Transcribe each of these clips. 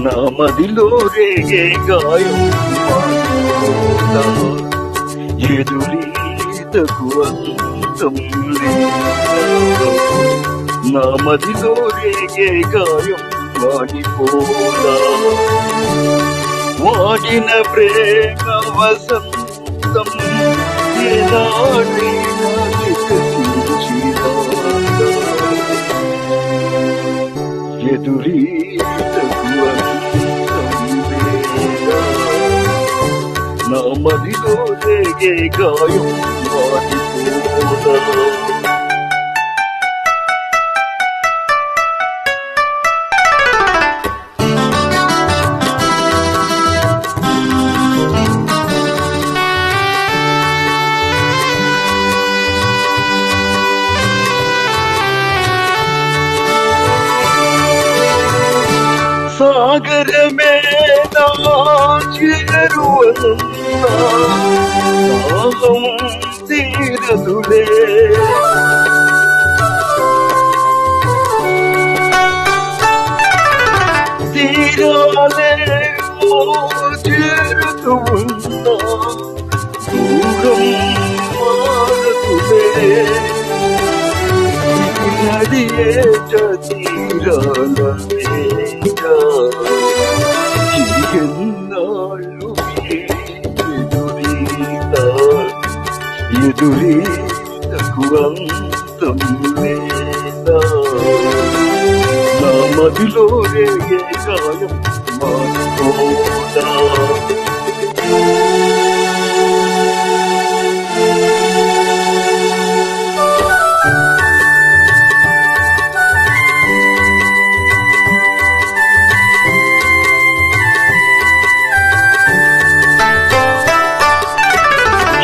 నా మదిలో రేగే గాయం మారిపోదా, ఎదురీతకు అంతం లేదా. నా మదిలో రేగే గాయం మారిపోదా, వాడిన ప్రేమ వసంతం ఎలాంటినా వికసించిరాదా, ఎదురీతకు అంతం లేదా. నా మదిలో రేగే గాయం మారిపోదా. సాగరమే నా చేరువనున్నా దాహం తీరదులే, తీరాలే చేరుతూ ఉన్నా దూరం మారదులే, నదియే తీరాలే ఎన్నాళ్ళు ఎదురీతకు అంతం లేదా. నా మదిలో రేగే గాయం మారిపోదా.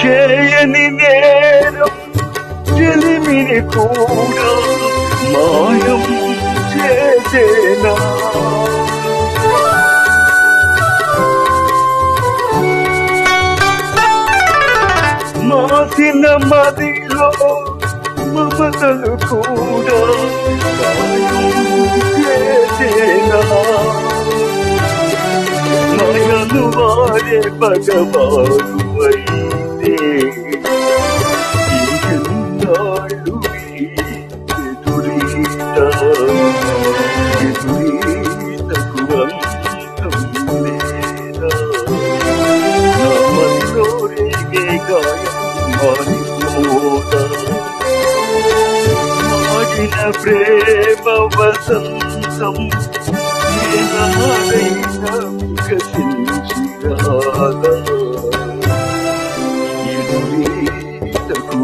చేయని నేరం చెలిమిని కూడా మాయం చేసేనా, మాసిన మదిలో మమతలు కూడా మాయం చేసేనా, నయను వారే భగవాను అయితే ఎన్నాళ్ళు ఎదురీతకు అంతం లేదా. నా మదిలో రేగే గాయం మారిపోదా, ఆడిన ప్రేమ వసంతం ఏనాడైనా వికసించిరాదా, ఎదురీతకు